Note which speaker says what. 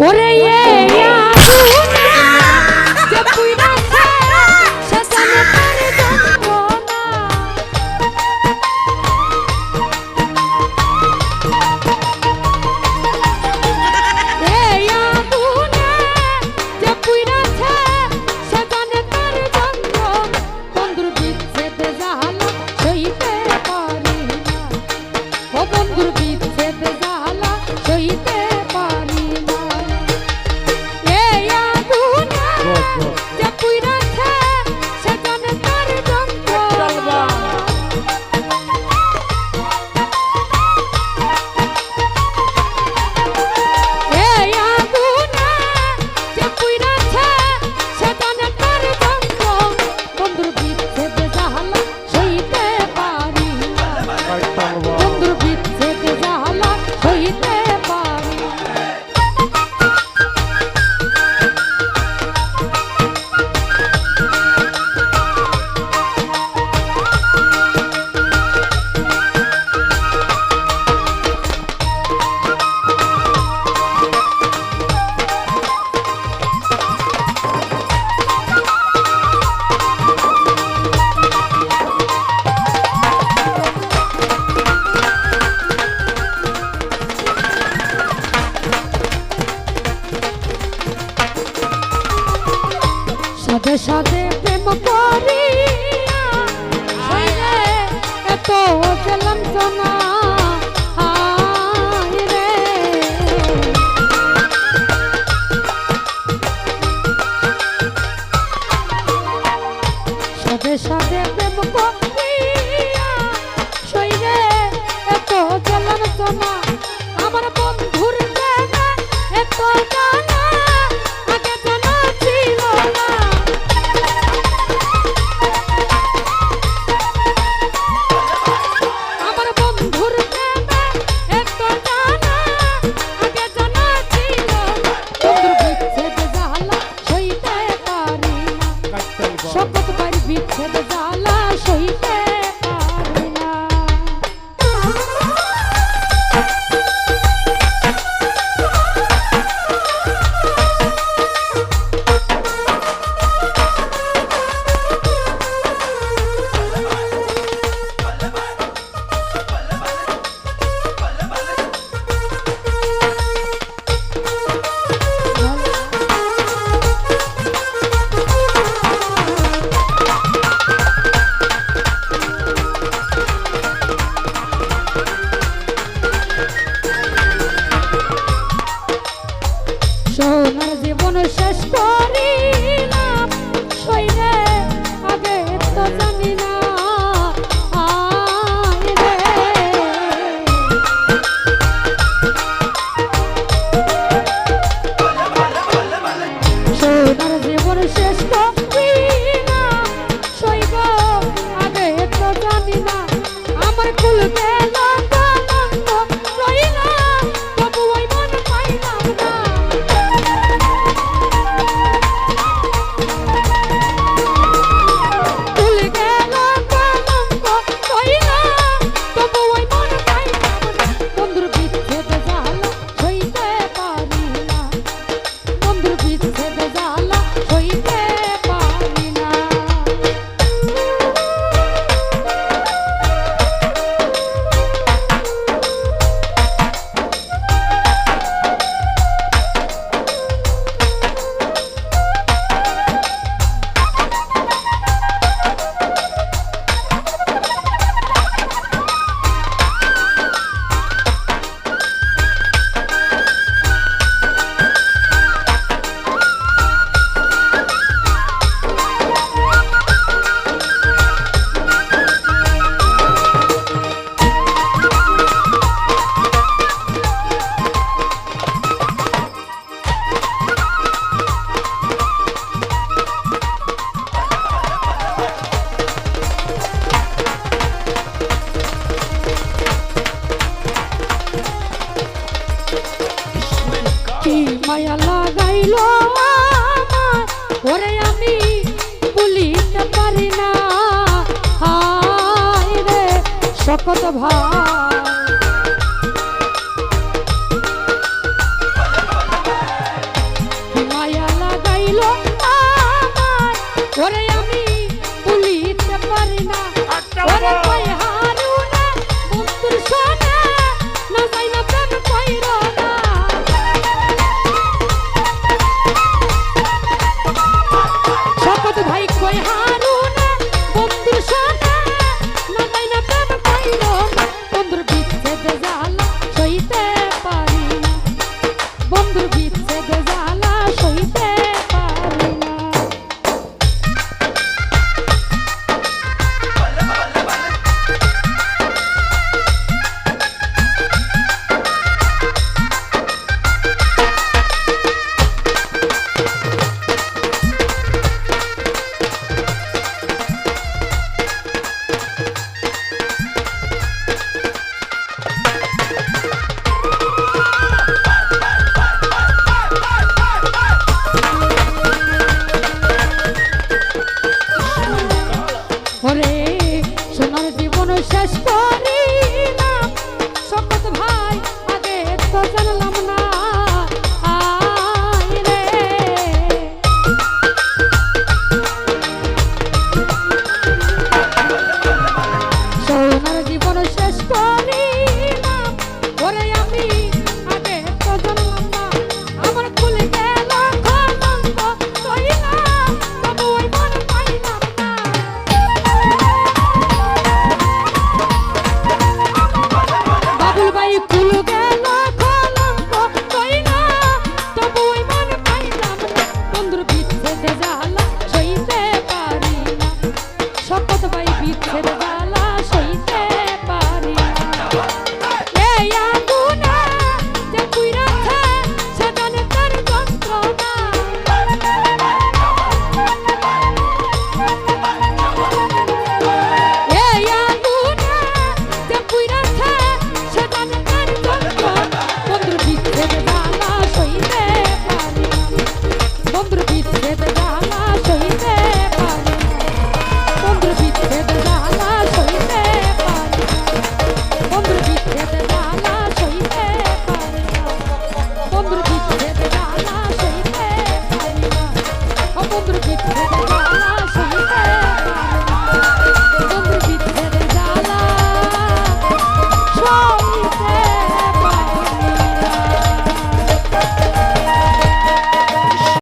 Speaker 1: ওরে যে পুইরাছে সে জানে তার যন্ত্রণা। এই আগুনে যে পুইরাছে সে জানে তার যন্ত্রণা। বন্ধুর বিচ্ছেদ জ্বালা সইতে পারি না, ও বন্ধুর বিচ্ছেদ জ্বালা সইতে পারি না। এই আগুনে যে পুইরাছে সে জানে তার যন্ত্রণা। এই আগুনে যে পুইরাছে সে জানে তার যন্ত্রণা। বন্ধুর বিচ্ছেদ জ্বালা সইতে পারি না, বন্ধুর বিচ্ছেদ জ্বালা সইতে পারি না। সাথে সাথে প্রেম করিয়া হইলে এত গেলাম সোনা। হায় রে সাথে সাথে প্রেম করিয়া হইলে এত গেলাম সোনা। আমার বন্ধুর প্রেমে এত জানা আগে জানা ছিল না। আমার বন্ধুর প্রেমে এত জানা আগে জানা ছিল না। বন্ধুর বিচ্ছেদ জ্বালা সইতে পারি না, শপথ পারি বিচ্ছেদ জ্বালা সইতে পারি না। সোনার জীবন শেষ করিলাম সইলে আগে তো জানি না। আয় রে সোনার জীবন শেষ করিলাম সইব আগে তো জানি না। আমার কুল গেল কলঙ্ক রইলাম তবু ওই মন পাইলাম না। কুল গেল কলঙ্ক রইলাম তবু ওই মন পাইলাম না। বন্ধুর বিচ্ছেদ জ্বালা সইতে পারি না, বন্ধুর বিচ্ছেদ জ্বালা সইতে পারি না। মায়া লাগাইলো আমার ওরে আমি বলিতে পারি না। হায় রে শকত ভাই শেষ করিলাম ওরে আমি আগে তো জানলাম না আমার খুলে গেল কলঙ্ক কইলাম তবু ওই মন পাইলাম না বাবুল ভাই খুলে গেল কলঙ্ক কইলাম তবু ওই মন পাইলাম না বন্ধুর বিচ্ছেদে জ্বালা সইতে পারি না শপথ ভাই বিচ্ছেদ জ্বালা সইতে পারি না এই আগুনে যে পুইরাছে সে জানে তার যন্ত্রণা এই আগুনে যে পুইরাছে সে জানে তার যন্ত্রণা বন্ধুর বিচ্ছেদ জ্বালা সইতে পারি না বন্ধুর বিচ্ছেদ জ্বালা সইতে পারি না বন্ধুর বিচ্ছেদ জ্বালা সইতে পারি না বন্ধুর বিচ্ছেদ জ্বালা সইতে পারি না বন্ধুর বিচ্ছেদ জ্বালা সইতে পারি না ও বন্ধুর বিচ্ছেদ জ্বালা